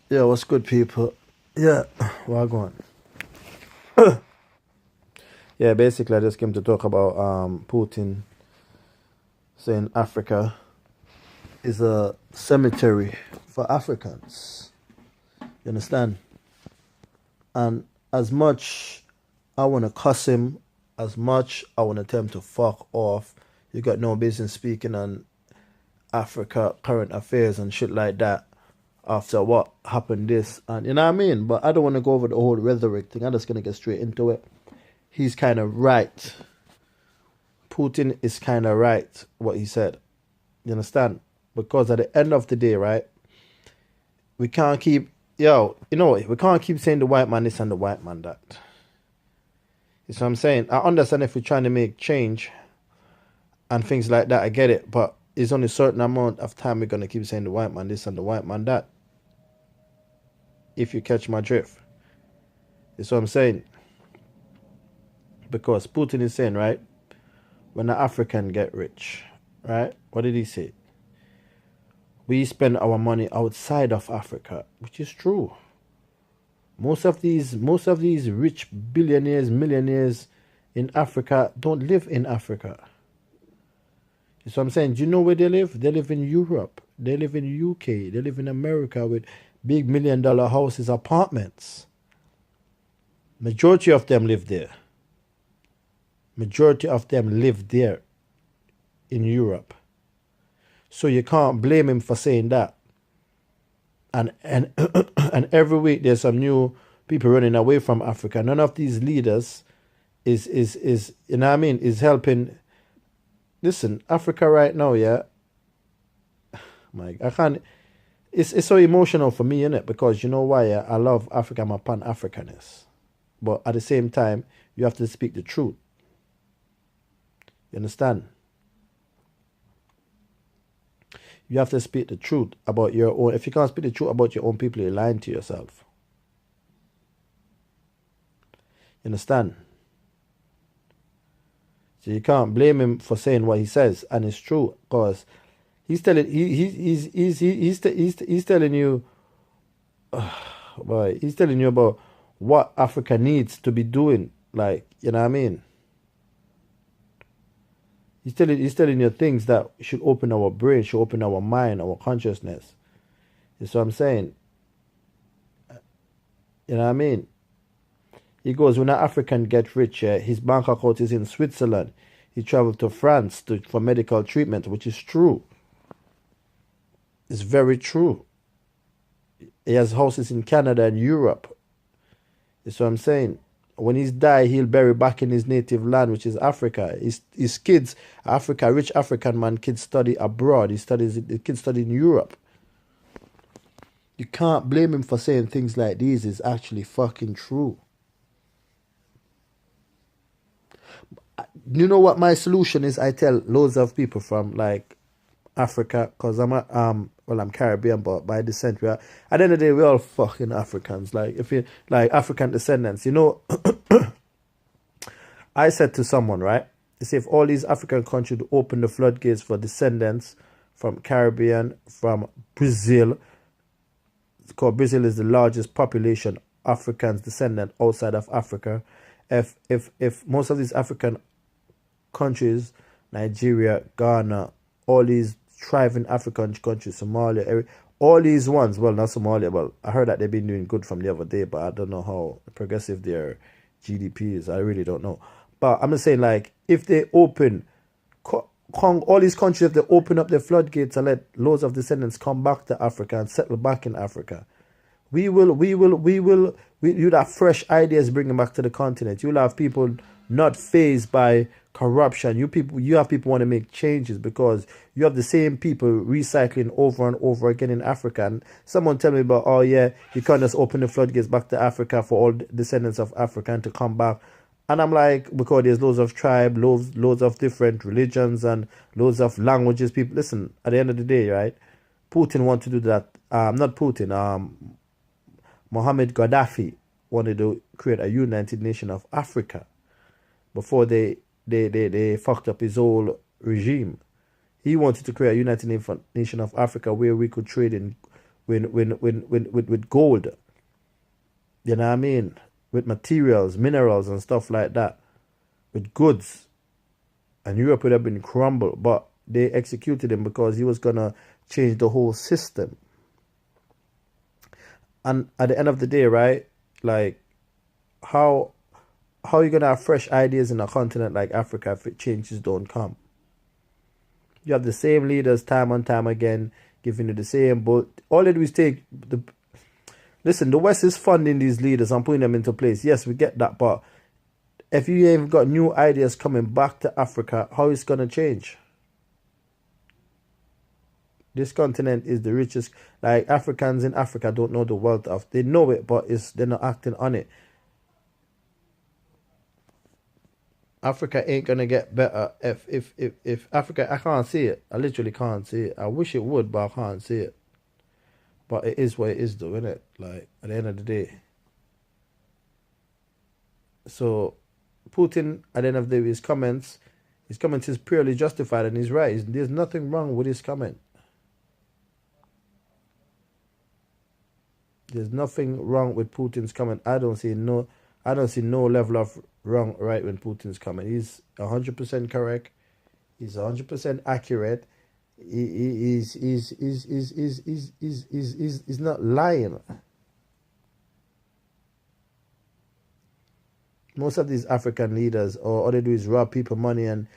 Yeah, what's good, people? Yeah, well, go on. Yeah, basically, I just came to talk about Putin saying Africa is a cemetery for Africans. You understand? And as much I want to cuss him, as much I want to tell him to fuck off, you got no business speaking on Africa current affairs and shit like that after what happened this. And you know what I mean? But I don't want to go over the whole rhetoric thing. I'm just going to get straight into it. He's kind of right. Putin is kind of right what he said. You understand? Because at the end of the day, right, we can't keep, you know what? We can't keep saying the white man this and the white man that. You see what I'm saying? I understand if we're trying to make change and things like that, I get it. But it's only a certain amount of time we're going to keep saying the white man this and the white man that. If you catch my drift. You see what I'm saying? Because Putin is saying, right, when the African get rich, right, what did he say? We spend our money outside of Africa, which is true. Most of these rich billionaires, millionaires in Africa don't live in Africa. So I'm saying, do you know where they live? They live in Europe. They live in UK. They live in America with big $1 million houses, apartments. Majority of them live there. Majority of them live there in Europe. So you can't blame him for saying that. And and every week there's some new people running away from Africa. None of these leaders is you know what I mean, is helping. Listen, Africa right now, yeah. I can't. It's so emotional for me, innit? Because you know why? Yeah? I love Africa. I'm a Pan-Africanist, but at the same time, you have to speak the truth. You understand? You have to speak the truth about your own. If you can't speak the truth about your own people, you're lying to yourself. You understand? So you can't blame him for saying what he says, and it's true because he's telling he's telling you, boy, he's telling you about what Africa needs to be doing. Like, you know what I mean? He's telling you things that should open our brain, should open our mind, our consciousness. You see what I'm saying? You know what I mean? He goes, when an African gets rich, his bank account is in Switzerland. He traveled to France for medical treatment, which is true. It's very true. He has houses in Canada and Europe. You see what I'm saying? When he's died, he'll bury back in his native land, which is Africa. His kids, Africa, rich African man, kids study abroad. The kids study in Europe. You can't blame him for saying things like these. It's actually fucking true. You know what my solution is? I tell loads of people from like Africa, because I'm Caribbean, but by descent at the end of the day, we're all fucking Africans. Like, if you like African descendants, you know. I said to someone, right? You see, if all these African countries open the floodgates for descendants from Caribbean, from Brazil, because Brazil is the largest population Africans descendant outside of Africa. If most of these African countries, Nigeria, Ghana, all these thriving African countries, Somalia, all these ones, well, not Somalia, well, I heard that they've been doing good from the other day, but I don't know how progressive their GDP is. I really don't know. But I'm just saying, like, if they open, all these countries, if they open up their floodgates and let loads of descendants come back to Africa and settle back in Africa, you'll have fresh ideas bringing back to the continent. You'll have people not fazed by corruption. You have people want to make changes because you have the same people recycling over and over again in Africa. And someone tell me about, oh yeah, you can't just open the floodgates back to Africa for all descendants of African to come back. And I'm like, because there's loads of tribe, loads of different religions and loads of languages. People, listen, at the end of the day, right? Putin wanted to do that. Not Putin. Mohammed Gaddafi wanted to create a United Nation of Africa before they fucked up his whole regime. He wanted to create a United Nation of Africa where we could trade in with gold. You know what I mean? With materials, minerals, and stuff like that. With goods. And Europe would have been crumbled. But they executed him because he was going to change the whole system. And at the end of the day, right? Like, how are you going to have fresh ideas in a continent like Africa if changes don't come? You have the same leaders time and time again, giving you the same, but all they do is take the... Listen, the West is funding these leaders and putting them into place. Yes, we get that, but if you ain't got new ideas coming back to Africa, how is it going to change? This continent is the richest. Like, Africans in Africa don't know the wealth of... They know it, but they're not acting on it. Africa ain't gonna get better if Africa... I can't see it. I literally can't see it. I wish it would, but I can't see it. But it is what it is, though, isn't it? Like, at the end of the day. So, Putin, at the end of the day, his comments is purely justified, and he's right. There's nothing wrong with his comment. There's nothing wrong with Putin's comment. I don't see no level of wrong right when Putin's comment. He's 100% correct. He's 100% accurate. He's not lying. Most of these African leaders, all they do is rob people money and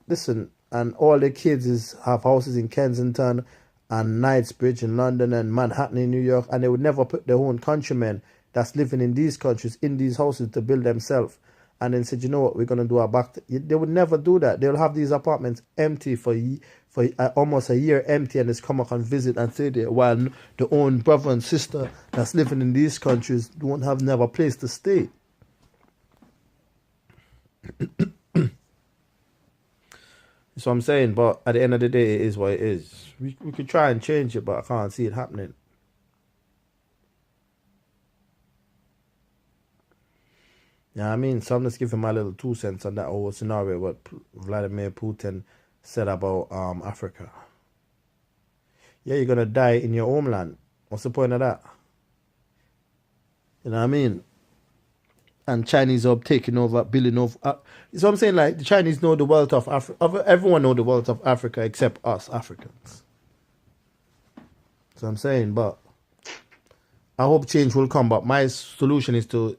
listen. And all the kids have houses in Kensington and Knightsbridge in London and Manhattan in New York, and they would never put their own countrymen that's living in these countries in these houses to build themselves. And then said, you know what, we're going to do our back. They would never do that. They'll have these apartments empty for almost a year empty, and just come up and visit and stay there, while their own brother and sister that's living in these countries don't have never place to stay. So I'm saying, but at the end of the day, it is what it is. We could try and change it, but I can't see it happening. Yeah, I mean, so I'm just giving my little 2 cents on that whole scenario, what Vladimir Putin said about Africa. Yeah, you're going to die in your homeland. What's the point of that? You know what I mean? And Chinese are taking over, building over. So I'm saying, like, the Chinese know the wealth of Africa. Everyone know the wealth of Africa except us Africans. So I'm saying, but I hope change will come. But my solution is to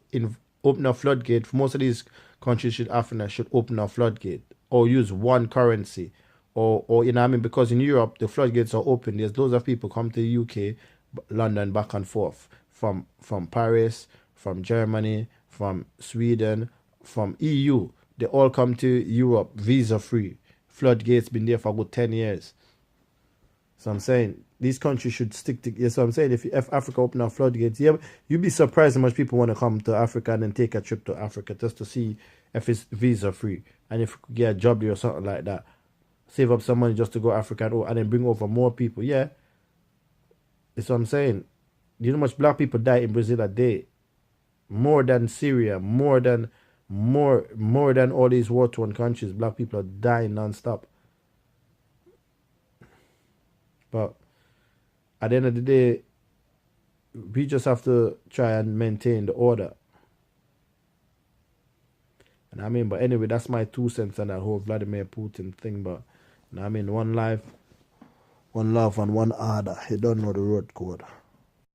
open a floodgate. For most of these countries, Africa should open a floodgate or use one currency, or you know what I mean? Because in Europe the floodgates are open. There's loads of people come to the UK, London, back and forth from Paris, from Germany, from Sweden, from EU. They all come to Europe visa free. Floodgates been there for about 10 years. So I'm saying these countries should stick to. Yeah, so I'm saying if Africa open up floodgates, yeah, you'd be surprised how much people want to come to Africa and then take a trip to Africa just to see if it's visa free, and if you could get a job there or something like that. Save up some money just to go to Africa and then bring over more people. Yeah, that's what I'm saying. You know how much black people die in Brazil a day? More than Syria, more than all these war-torn countries. Black people are dying non-stop. But at the end of the day, we just have to try and maintain the order. And I mean, but anyway, that's my 2 cents on that whole Vladimir Putin thing. But I mean, one life, one love, and one order. You don't know the road code.